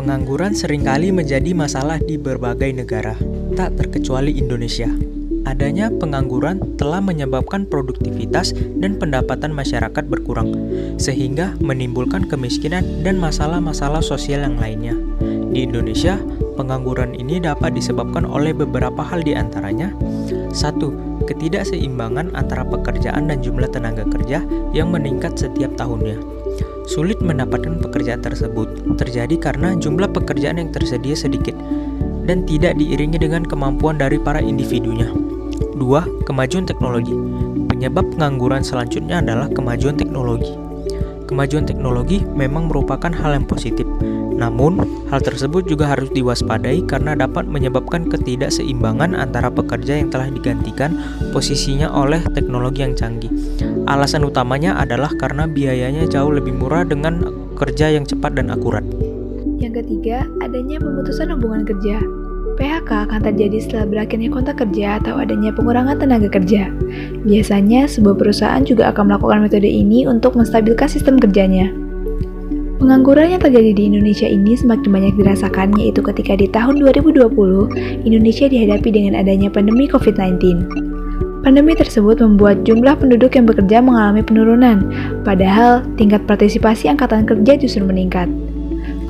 Pengangguran seringkali menjadi masalah di berbagai negara, tak terkecuali Indonesia. Adanya pengangguran telah menyebabkan produktivitas dan pendapatan masyarakat berkurang, sehingga menimbulkan kemiskinan dan masalah-masalah sosial yang lainnya. Di Indonesia, pengangguran ini dapat disebabkan oleh beberapa hal di antaranya. 1. Ketidakseimbangan antara pekerjaan dan jumlah tenaga kerja yang meningkat setiap tahunnya. Sulit mendapatkan pekerjaan tersebut terjadi karena jumlah pekerjaan yang tersedia sedikit dan tidak diiringi dengan kemampuan dari para individunya. 2. Kemajuan teknologi. Penyebab pengangguran selanjutnya adalah kemajuan teknologi. Kemajuan teknologi memang merupakan hal yang positif, namun hal tersebut juga harus diwaspadai karena dapat menyebabkan ketidakseimbangan antara pekerja yang telah digantikan posisinya oleh teknologi yang canggih. Alasan utamanya adalah karena biayanya jauh lebih murah dengan kerja yang cepat dan akurat. Yang ketiga, adanya pemutusan hubungan kerja. PHK akan terjadi setelah berakhirnya kontrak kerja atau adanya pengurangan tenaga kerja. Biasanya, sebuah perusahaan juga akan melakukan metode ini untuk menstabilkan sistem kerjanya. Pengangguran yang terjadi di Indonesia ini semakin banyak dirasakan, yaitu ketika di tahun 2020, Indonesia dihadapi dengan adanya pandemi COVID-19. Pandemi tersebut membuat jumlah penduduk yang bekerja mengalami penurunan, padahal tingkat partisipasi angkatan kerja justru meningkat.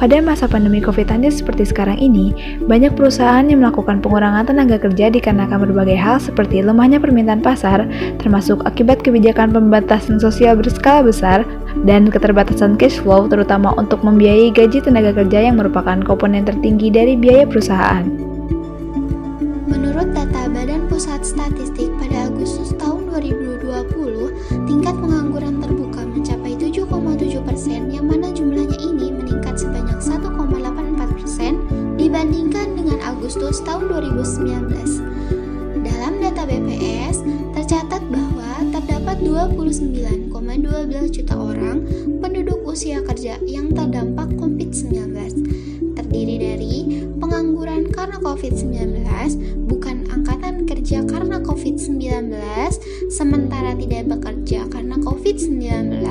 Pada masa pandemi COVID-19 seperti sekarang ini, banyak perusahaan yang melakukan pengurangan tenaga kerja dikarenakan berbagai hal seperti lemahnya permintaan pasar, termasuk akibat kebijakan pembatasan sosial berskala besar, dan keterbatasan cash flow terutama untuk membiayai gaji tenaga kerja yang merupakan komponen tertinggi dari biaya perusahaan. Menurut data Badan Pusat Statistik pada Agustus tahun 2020, tingkat pengangguran terbuka mencapai 7,7%, yang mana jumlahnya ini meningkat sebanyak 1,84% dibandingkan dengan Agustus tahun 2019. Dalam data BPS, tercatat bahwa terdapat 29,12 juta orang penduduk usia kerja yang terdampak COVID-19, terdiri dari pengangguran karena COVID-19, bukan angkatan kerja karena COVID-19, sementara tidak bekerja karena COVID-19,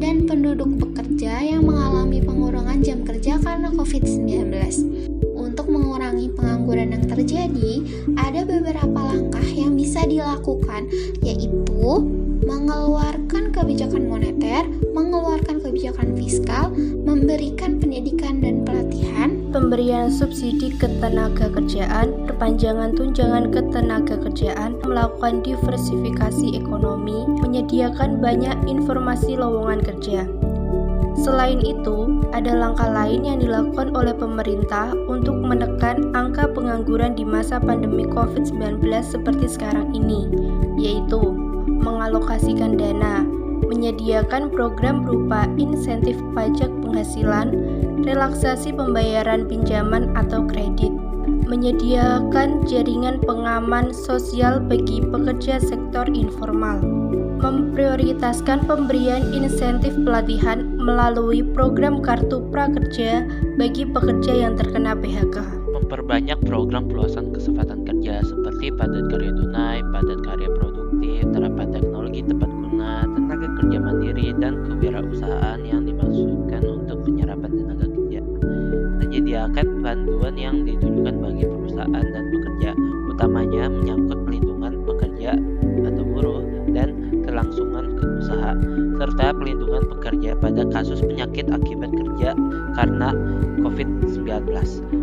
dan penduduk pekerja yang mengalami pengurangan jam kerja karena COVID-19. Untuk mengurangi pengangguran yang terjadi, ada beberapa langkah yang bisa dilakukan, yaitu mengeluarkan kebijakan moneter, mengeluarkan kebijakan fiskal, memberikan pendidikan dan pelatihan, pemberian subsidi ketenaga kerjaan, perpanjangan tunjangan ketenaga kerjaan, melakukan diversifikasi ekonomi, menyediakan banyak informasi lowongan kerja. Selain itu, ada langkah lain yang dilakukan oleh pemerintah untuk menekan angka pengangguran di masa pandemi COVID-19 seperti sekarang ini, yaitu mengalokasikan dana, menyediakan program berupa insentif pajak penghasilan, relaksasi pembayaran pinjaman atau kredit, menyediakan jaringan pengaman sosial bagi pekerja sektor informal, memprioritaskan pemberian insentif pelatihan melalui program kartu prakerja bagi pekerja yang terkena PHK. Memperbanyak program peluasan kesempatan kerja seperti padat karya tunai, padat karya produktif, terapan teknologi tepat guna, tenaga kerja mandiri, dan kewirausahaan yang dimaksudkan untuk penyerapan tenaga kerja. Menyediakan bantuan yang ditujukan bagi perusahaan dan pekerja, utamanya menyangkut pelindungan pekerja atau buruh dan kelangsungan usaha, serta pelindungan pekerja pada kasus penyakit akibat kerja karena COVID-19.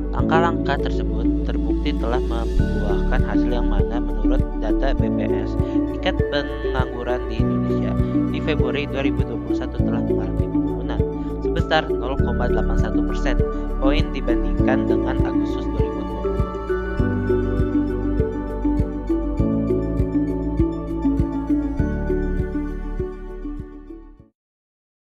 Langkah-langkah tersebut terbukti telah membuahkan hasil yang mana menurut data BPS, tingkat pengangguran di Indonesia di Februari 2021 telah mengalami penurunan sebesar 0,81% poin dibandingkan dengan Agustus 2020.